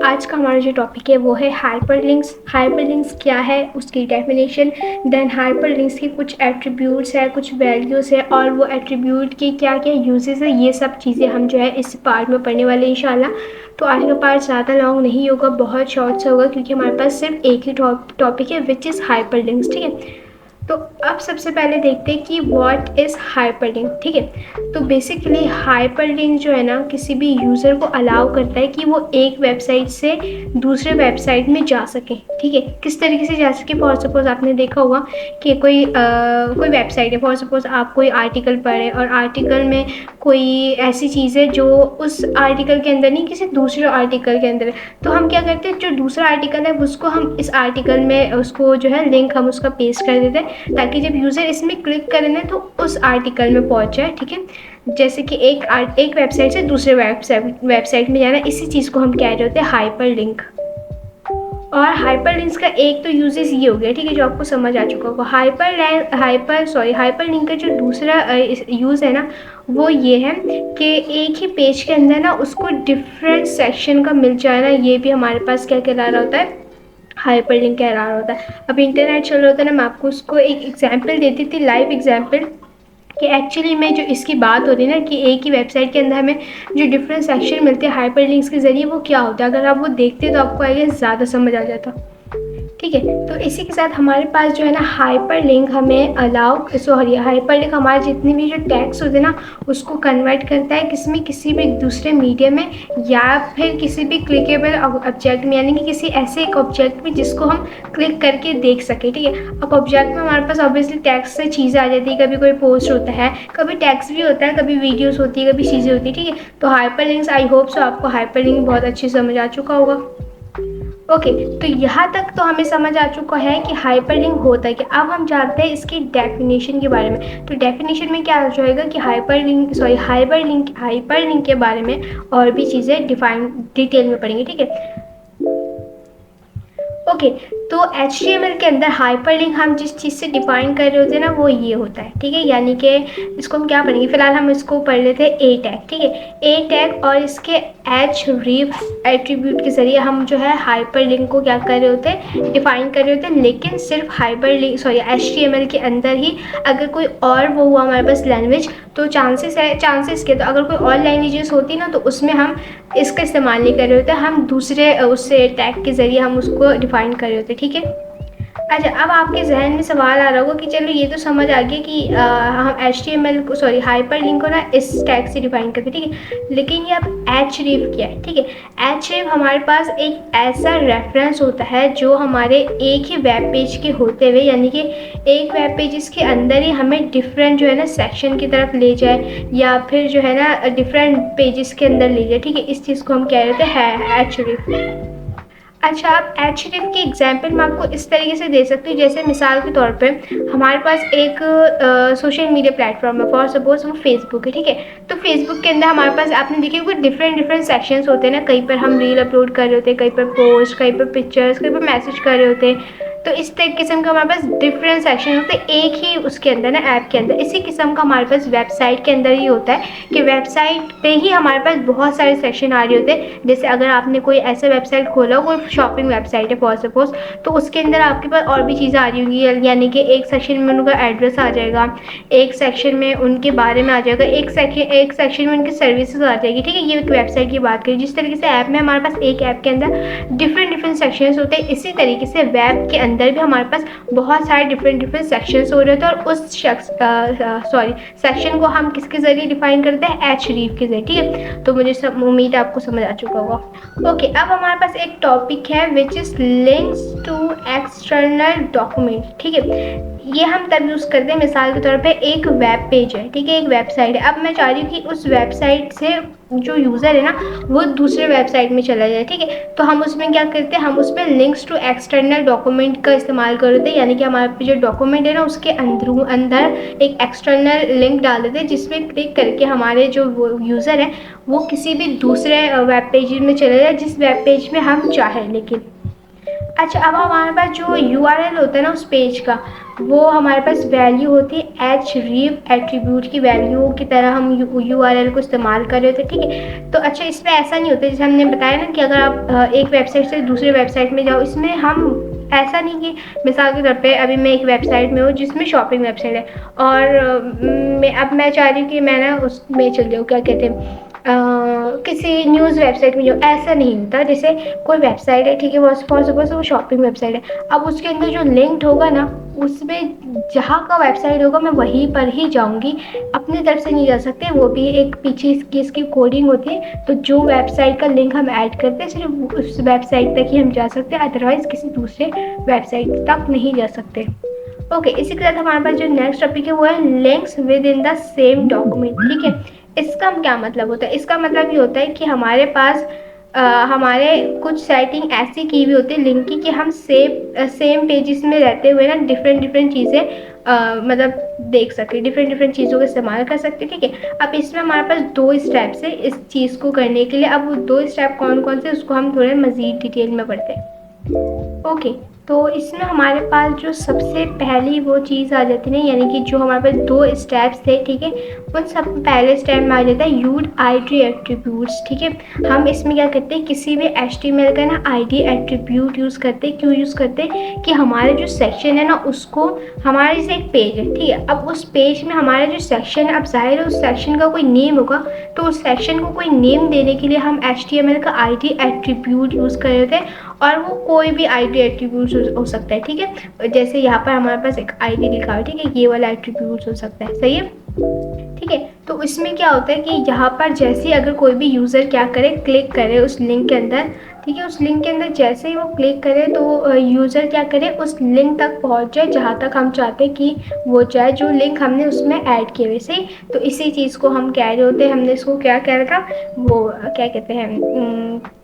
आज का हमारा जो टॉपिक है वो है हाइपरलिंक्स। हाइपरलिंक्स क्या है, उसकी डेफिनेशन, देन हाइपरलिंक्स के कुछ एट्रीब्यूट्स है, कुछ वैल्यूज़ है और वो एट्रीब्यूट के क्या क्या यूजेस है, ये सब चीज़ें हम जो है इस पार्ट में पढ़ने वाले हैं इंशाल्लाह। तो आज का पार्ट ज़्यादा लॉन्ग नहीं होगा, बहुत शॉर्ट सा होगा क्योंकि हमारे पास सिर्फ एक ही टॉपिक है विच इज़ हाइपरलिंक्स। ठीक है, तो अब सबसे पहले देखते हैं कि व्हाट इज़ हाइपरलिंक। ठीक है, तो बेसिकली हाइपरलिंक जो है ना, किसी भी यूज़र को अलाउ करता है कि वो एक वेबसाइट से दूसरे वेबसाइट में जा सके। ठीक है, किस तरीके से जा सके, फॉर सपोज आपने देखा होगा कि कोई वेबसाइट है, फॉर सपोज आप कोई आर्टिकल पढ़े और आर्टिकल में कोई ऐसी चीज़ है जो उस आर्टिकल के अंदर नहीं, किसी दूसरे आर्टिकल के अंदर है, तो हम क्या करते हैं, जो दूसरा आर्टिकल है उसको हम इस आर्टिकल में उसको जो है लिंक हम उसका पेस्ट कर देते हैं ताकि जब यूज़र इसमें क्लिक करे ना तो उस आर्टिकल में पहुंच जाए। ठीक है, जैसे कि एक वेबसाइट से दूसरे वेबसाइट में जाना, इसी चीज़ को हम कह रहे होते हैं हाइपर लिंक। और हाइपर लिंक्स का एक तो यूजेस ये हो गया, ठीक है, जो आपको समझ आ चुका होगा। हाइपर लिंक का जो दूसरा यूज़ है ना, वो ये है कि एक ही पेज के अंदर ना उसको डिफरेंट सेक्शन का मिल जाए ना, ये भी हमारे पास क्या कहला रहा होता है, हाइपर लिंक कह रहा होता है। अब इंटरनेट चल रहा होता है ना, मैं आपको उसको एक एग्जांपल देती थी, लाइव एग्जांपल, कि एक्चुअली में जो इसकी बात हो रही है ना कि एक ही वेबसाइट के अंदर हमें जो डिफरेंट सेक्शन मिलते हैं हाइपर लिंक्स के ज़रिए, वो क्या होता है। अगर आप वो देखते तो आपको आइए ज़्यादा समझ आ जाता। ठीक है, तो इसी के साथ हमारे पास जो है ना हाइपर लिंक हमें हाइपर लिंक हमारे जितने भी जो टैग्स होते हैं ना उसको कन्वर्ट करता है किसमें, किसी भी दूसरे मीडियम में या फिर किसी भी क्लिकेबल ऑब्जेक्ट में, यानी कि किसी ऐसे एक ऑब्जेक्ट में जिसको हम क्लिक करके देख सके। ठीक है, अब ऑब्जेक्ट में हमारे पास ऑब्वियसली टैक्स से चीज़ें आ जाती है, कभी कोई पोस्ट होता है, कभी टैक्स भी होता है, कभी वीडियोज़ होती है, कभी चीज़ें होती है। ठीक है, तो hyper links, I hope so आपको हाइपर लिंक बहुत अच्छी समझ आ चुका होगा। ओके, तो यहाँ तक तो हमें समझ आ चुका है कि हाइपरलिंक होता है कि अब हम जानते हैं इसकी डेफिनेशन के बारे में। तो डेफिनेशन में क्या हो जाएगा कि हाइपरलिंक के बारे में और भी चीज़ें डिटेल में पढ़ेंगे। ठीक है, ओके, तो HTML के अंदर हाइपरलिंक हम जिस चीज़ से डिफाइन कर रहे होते हैं ना वो ये होता है। ठीक है, यानी कि इसको हम क्या पढ़ेंगे, फिलहाल हम इसको पढ़ लेते हैं ए टैग। ठीक है, ए टैग और इसके href एट्रीब्यूट के ज़रिए हम जो है हाइपरलिंक को क्या कर रहे होते हैं, डिफाइन कर रहे होते हैं, लेकिन सिर्फ HTML के अंदर ही। अगर कोई और वो हुआ हमारे पास लैंग्वेज तो चांसेस के, तो अगर कोई और लैंग्वेजेस होती ना तो उसमें हम इसका इस्तेमाल नहीं कर रहे होते, हम दूसरे उससे टैग के ज़रिए हम उसको डिफाइन कर रहे होते। ठीक है, अच्छा, अब आपके जहन में सवाल आ रहा होगा कि चलो ये तो समझ आ गया कि हम HTML को हाइपरलिंक को ना इस टैग से डिफाइन करते हैं। ठीक है, लेकिन ये अब href क्या है। ठीक है, href हमारे पास एक ऐसा रेफरेंस होता है जो हमारे एक ही वेब पेज के होते हुए, यानी कि एक वेब पेज के अंदर ही हमें डिफरेंट जो है ना सेक्शन की तरफ ले जाए या फिर जो है ना डिफरेंट पेजेस के अंदर ले जाए। ठीक है, इस चीज़ को हम कह रहे थे href। अच्छा, आप href की एग्जाम्पल मैं आपको इस तरीके से दे सकती हूँ, जैसे मिसाल के तौर पे हमारे पास एक सोशल मीडिया प्लेटफॉर्म है, फॉर सपोज वो फेसबुक है। ठीक है, तो फेसबुक के अंदर हमारे पास आपने देखिए कुछ डिफरेंट सेक्शंस होते हैं ना, कहीं पर हम रील अपलोड कर रहे होते हैं, कहीं पर पोस्ट, कहीं पर पिक्चर्स, कहीं पर मैसेज कर रहे होते हैं। तो इस किस्म का हमारे पास डिफरेंट सेक्शन होते हैं एक ही उसके अंदर ना, ऐप के अंदर। इसी किस्म का हमारे पास वेबसाइट के अंदर ही होता है कि वेबसाइट पे ही हमारे पास बहुत सारे सेक्शन आ रहे होते हैं। जैसे अगर आपने कोई ऐसा वेबसाइट खोला, कोई शॉपिंग वेबसाइट है फॉर सपोज, तो उसके अंदर आपके पास और भी चीज़ें आ रही होंगी, यानी कि एक सेक्शन में उनका एड्रेस आ जाएगा, एक सेक्शन में उनके बारे में आ जाएगा, एक सेक्शन में उनकी सर्विसेज आ जाएगी। ठीक है, ये एक वेबसाइट की बात करें। जिस तरीके से ऐप में हमारे पास एक ऐप के अंदर डिफरेंट सेक्शंस होते हैं, इसी तरीके से वेब के अंदर भी हमारे पास बहुत सारे डिफरेंट सेक्शंस हो रहे होते हैं और उस सेक्शन को हम किसके ज़रिए डिफाइन करते हैं, href के ज़रिए। ठीक है, तो मुझे उम्मीद आपको समझ आ चुका होगा। ओके, अब हमारे पास एक टॉपिक है which is links to external document. ठीक है, ये हम तब यूज़ करते हैं, मिसाल के तौर पे एक वेब पेज है। ठीक है, एक वेबसाइट है, अब मैं चाह रही हूँ कि उस वेबसाइट से जो यूज़र है ना वो दूसरे वेबसाइट में चला जाए। ठीक है, तो हम उसमें क्या करते हैं, हम उसमें लिंक्स टू एक्सटर्नल डॉक्यूमेंट का इस्तेमाल कर देते हैं, यानी कि हमारे जो डॉक्यूमेंट है ना उसके अंदर एक एक्सटर्नल लिंक डाल देते हैं, जिसमें क्लिक करके हमारे जो यूज़र है वो किसी भी दूसरे वेब पेज में चले जाए जिस वेब पेज में हम चाहें। लेकिन अच्छा, अब हमारे पास जो यूआरएल होता है ना उस पेज का, वो हमारे पास वैल्यू होती है href एट्रीब्यूट की वैल्यू की तरह हम यूआरएल को इस्तेमाल कर रहे होते हैं, ठीक है। तो अच्छा, इसमें ऐसा नहीं होता जैसे हमने बताया ना कि अगर आप एक वेबसाइट से दूसरे वेबसाइट में जाओ, इसमें हम ऐसा नहीं कि मिसाल के तौर पे अभी मैं एक वेबसाइट में हूँ जिसमें शॉपिंग वेबसाइट है, और मैं चाह रही हूँ कि मैं ना उसमें चल जाऊँ, क्या कहते हैं, किसी न्यूज़ वेबसाइट में जो, ऐसा नहीं होता। जैसे कोई वेबसाइट है, ठीक है, फॉर सपोज वो शॉपिंग वेबसाइट है, अब उसके अंदर जो लिंक होगा ना, उसमें जहाँ का वेबसाइट होगा मैं वहीं पर ही जाऊँगी, अपनी तरफ से नहीं जा सकते। वो भी एक पीछे इसकी कोडिंग होती है, तो जो वेबसाइट का लिंक हम ऐड करते हैं सिर्फ उस वेबसाइट तक ही हम जा सकते हैं, अदरवाइज़ किसी दूसरे वेबसाइट तक नहीं जा सकते। ओके, इसी के साथ हमारे पास जो नेक्स्ट टॉपिक है वो है links with in the same document, ठीक है। इसका क्या मतलब होता है? इसका मतलब ये होता है कि हमारे पास हमारे कुछ सेटिंग ऐसी की हुई होती है लिंक की कि हम सेम पेजेस में रहते हुए ना डिफरेंट चीज़ें मतलब देख सकते, डिफरेंट चीज़ों का इस्तेमाल कर सकते, ठीक है। अब इसमें हमारे पास 2 स्टेप्स है इस चीज़ को करने के लिए। अब वो 2 स्टेप कौन से उसको हम थोड़े मज़ीद डिटेल में पढ़ते हैं। ओके, तो इसमें हमारे पास जो सबसे पहली वो चीज़ आ जाती है, यानी कि जो हमारे पास 2 स्टेप्स थे, ठीक है, उन सब पहले स्टेप में आ जाता है यूड आईडी एट्रीब्यूट्स, ठीक है। हम इसमें क्या करते हैं, किसी भी HTML का ना आईडी एट्रीब्यूट यूज़ करते हैं। क्यों यूज़ करते हैं कि हमारे जो सेक्शन है ना उसको, हमारे जैसे एक पेज है, ठीक है, अब उस पेज में हमारा जो सेक्शन है, अब जाहिर है उस सेक्शन का कोई नेम होगा, तो उस सेक्शन को कोई नेम देने के लिए हम HTML का आईडी एट्रीब्यूट यूज़ कर रहे थे, और वो कोई भी आईडी एट्रीब्यूट हो सकता है, ठीक है। जैसे यहाँ पर हमारे पास एक आईडी लिखा हुआ है, ठीक है, ये वाला एट्रीब्यूट हो सकता है, सही है, ठीक है। तो इसमें क्या होता है कि यहाँ पर जैसे अगर कोई भी यूज़र क्या करे, क्लिक करे उस लिंक के अंदर, ठीक है, उस लिंक के अंदर जैसे ही वो क्लिक करे तो यूज़र क्या करे, उस लिंक तक पहुँच जाए जहाँ तक हम चाहते हैं कि वो जाए, जो लिंक हमने उसमें ऐड किए हुए से। तो इसी चीज़ को हम कह रहे होते हैं, हमने इसको क्या कह रहा था, वो क्या कहते हैं,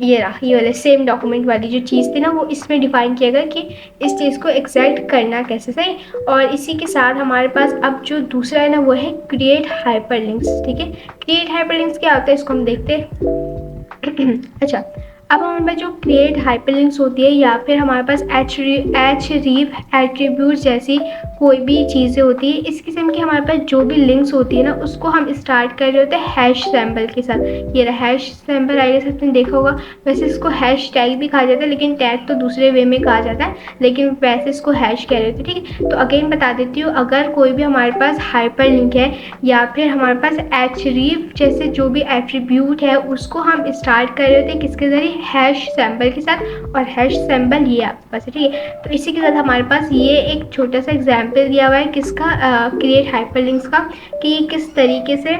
ये वाले सेम डॉक्यूमेंट वाली जो चीज़ थी ना, वो इसमें डिफाइन किया गया कि इस चीज़ को एग्जैक्ट करना कैसे, सही। और इसी के साथ हमारे पास अब जो दूसरा है ना वो है क्रिएट हाइपरलिंक्स, ठीक है। क्रिएट हाइपरलिंक्स क्या होता है इसको हम देखते हैं। अच्छा, अब हमारे पास जो क्रिएट हाइपरलिंक्स होती है या फिर हमारे पास href एट्रीब्यूट जैसी कोई भी चीज़ें होती है, इस किस्म की हमारे पास जो भी लिंक्स होती है ना उसको हम स्टार्ट कर रहे होते हैं हैश सिंबल के साथ। ये रहा हैश सिंबल, आई गेस आपने देखा होगा। वैसे इसको हैश टैग भी कहा जाता है, लेकिन टैग तो दूसरे वे में कहा जाता है, लेकिन वैसे इसको हैश कह रहे थे, ठीक है। तो अगेन बता देती हूँ, अगर कोई भी हमारे पास हाइपर लिंक है या फिर हमारे पास href जैसे जो भी एट्रीब्यूट है उसको हम स्टार्ट कर रहे होते हैं किसके ज़रिए, हैश सिंबल के साथ, और हैश सिंबल ये आपके पास है, ठीक है। तो इसी के साथ हमारे पास ये एक छोटा सा एग्जांपल दिया हुआ है किसका, क्रिएट हाइपरलिंक्स का, कि किस तरीके से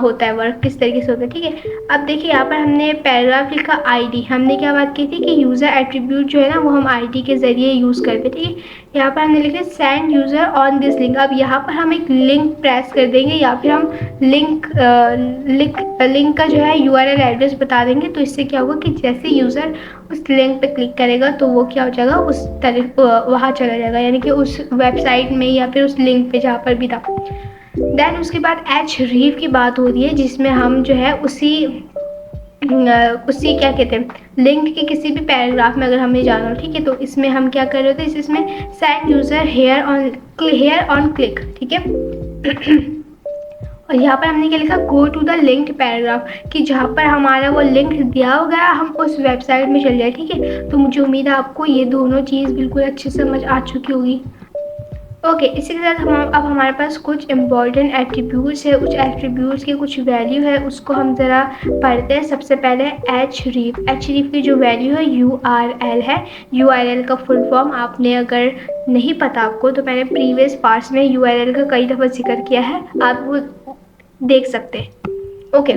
होता है वर्क, किस तरीके से होता है, ठीक है। अब देखिए यहाँ पर हमने पैराग्राफ लिखा आईडी, हमने क्या बात की थी कि यूज़र एट्रीब्यूट जो है ना वो हम आईडी के ज़रिए यूज़ करते, ठीक है। यहाँ पर हमने लिखा send user on this link. अब यहाँ पर हम एक लिंक प्रेस कर देंगे या फिर हम लिंक का जो है यूआरएल एड्रेस बता देंगे। तो इससे क्या होगा कि जैसे यूज़र उस लिंक पे क्लिक करेगा तो वो क्या हो जाएगा, उस तरह वहाँ चला जाएगा, यानी कि उस वेबसाइट में या फिर उस लिंक पे जहाँ पर भी था। देन उसके बाद href की बात हो रही है, जिसमें हम जो है उसी क्या कहते हैं लिंक के किसी भी पैराग्राफ में अगर हमें जाना हो, ठीक है, तो इसमें हम क्या कर रहे होते हैं, इसमें send user here on click, ठीक है। और यहाँ पर हमने क्या लिखा, go to the linked paragraph, कि जहाँ पर हमारा वो लिंक दिया होगा हम उस वेबसाइट में चल जाए, ठीक है। तो मुझे उम्मीद है आपको ये दोनों चीज़ बिल्कुल अच्छी समझ आ चुकी होगी। ओके, इसी के साथ अब हमारे पास कुछ इम्पॉर्टेंट एट्रीब्यूट्स है, कुछ एट्रीब्यूट्स की कुछ वैल्यू है, उसको हम ज़रा पढ़ते हैं। सबसे पहले href की जो वैल्यू है URL है। URL का फुल फॉर्म आपने अगर नहीं पता आपको तो मैंने प्रीवियस पार्ट्स में URL का कई दफ़ा जिक्र किया है, आप वो देख सकते हैं। ओके,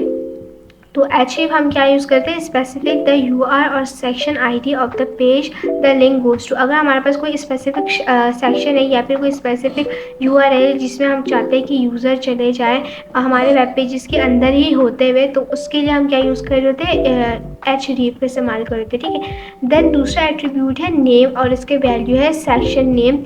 तो href हम क्या यूज़ करते हैं, स्पेसिफिक द UR और section ID of the page the link goes to. अगर हमारे पास कोई स्पेसिफिक सेक्शन है या फिर कोई स्पेसिफिक URL जिसमें हम चाहते हैं कि यूज़र चले जाए हमारे वेब पेजेस के अंदर ही होते हुए, तो उसके लिए हम क्या यूज़ कर रहे होते हैं, href का इस्तेमाल कर रहे होते हैं, ठीक है। देन दूसरा एट्रीब्यूट है नेम और इसके वैल्यू है सेक्शन नेम।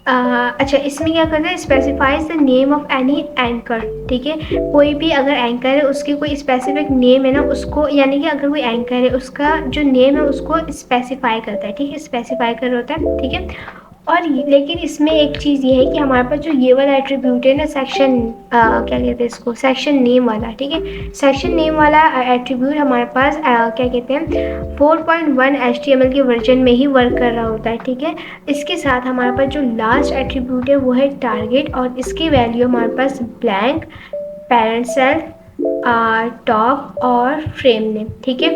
अच्छा, इसमें क्या करना है, specifies the name of any anchor. ठीक है, कोई भी अगर एंकर है उसकी कोई स्पेसिफिक नेम है ना, उसको यानी कि अगर कोई एंकर है उसका जो नेम है उसको स्पेसिफाई करता है। ठीक है, स्पेसिफाई कर होता है। ठीक है, और लेकिन इसमें एक चीज़ ये है कि हमारे पास जो ये वाला एट्रीब्यूट है ना, सेक्शन क्या कहते हैं इसको, सेक्शन नेम वाला। ठीक है, सेक्शन नेम वाला एट्रीब्यूट हमारे पास क्या कहते हैं 4.1 HTML के वर्जन में ही वर्क कर रहा होता है। ठीक है, इसके साथ हमारे पास जो लास्ट एट्रीब्यूट है वो है टारगेट, और इसकी वैल्यू हमारे पास ब्लैंक, पेरेंट सेल, टॉप और फ्रेम नेम। ठीक है,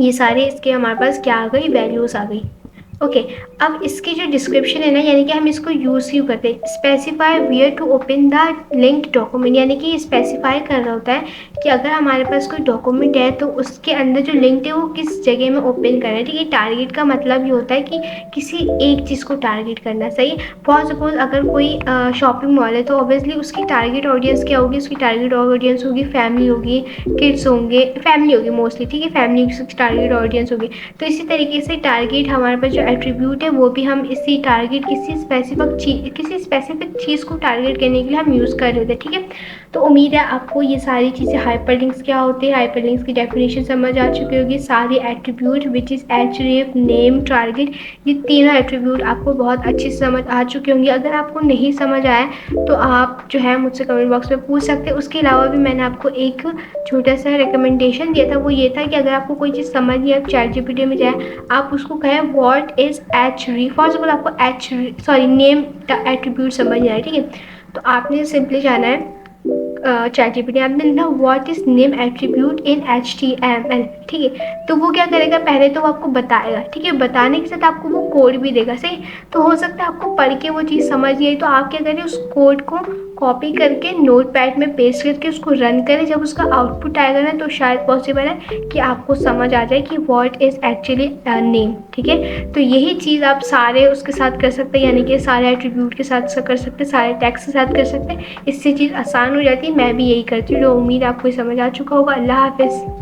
ये सारे इसके हमारे पास क्या आ गई, वैल्यूज़ आ गई। ओके, अब इसकी जो डिस्क्रिप्शन है ना, यानी कि हम इसको यूज़ क्यों करते हैं, specify where to open the link document, यानी कि स्पेसिफाई कर रहा होता है कि अगर हमारे पास कोई डॉक्यूमेंट है तो उसके अंदर जो लिंक है वो किस जगह में ओपन करना है। ठीक है, टारगेट का मतलब ये होता है कि किसी एक चीज़ को टारगेट करना। सही, फॉर सपोज अगर कोई शॉपिंग मॉल है तो ऑब्वियसली उसकी टारगेट ऑडियंस क्या होगी, उसकी टारगेट ऑडियंस होगी फैमिली होगी, किड्स होंगे, फैमिली होगी मोस्टली। ठीक है, फैमिली की टारगेट ऑडियंस होगी। तो इसी तरीके से टारगेट हमारे पास जो एट्रीब्यूट है वो भी हम इसी टारगेट किसी स्पेसिफिक चीज़ को टारगेट करने के लिए हम यूज़ कर रहे थे। ठीक है, तो उम्मीद है आपको ये सारी चीज़ें, हाइपरलिंक्स क्या होते हैं, हाइपरलिंक्स की डेफिनेशन समझ आ चुकी होगी। सारे attribute which is href, name, target, ये तीनों एट्रीब्यूट आपको बहुत अच्छी समझ आ चुके होंगे। अगर आपको नहीं समझ आया तो आप जो है मुझसे कमेंट बॉक्स में पूछ सकते हैं। उसके अलावा भी मैंने आपको एक छोटा सा रिकमेंडेशन दिया था, वो ये था कि अगर आपको कोई चीज़ समझ नहीं आए, ChatGPT में जाए, आप उसको कहें what is href, for example आपको नेम एट्रीब्यूट समझ नहीं आया। ठीक है, तो आपने सिंपली जाना है ChatGPT, आपने लिखना what is name attribute in HTML। ठीक है, तो वो क्या करेगा, पहले तो वो आपको बताएगा। ठीक है, बताने के साथ आपको वो कोड भी देगा। सही, तो हो सकता है आपको पढ़ के वो चीज़ समझ नहीं आई, तो आप क्या करें, उस कोड को कॉपी करके नोटपैड में पेस्ट करके उसको रन करें। जब उसका आउटपुट आएगा ना तो शायद पॉसिबल है कि आपको समझ आ जाए कि व्हाट इज़ एक्चुअली नेम। ठीक है, तो यही चीज़ आप सारे उसके साथ कर सकते हैं, यानी कि सारे एट्रीब्यूट के साथ कर सकते हैं, सारे टैग्स के साथ कर सकते हैं। इससे चीज़ आसान हो जाती है। मैं भी यही करती हूँ। तो उम्मीद आपको समझ आ चुका होगा। अल्लाह हाफिज़।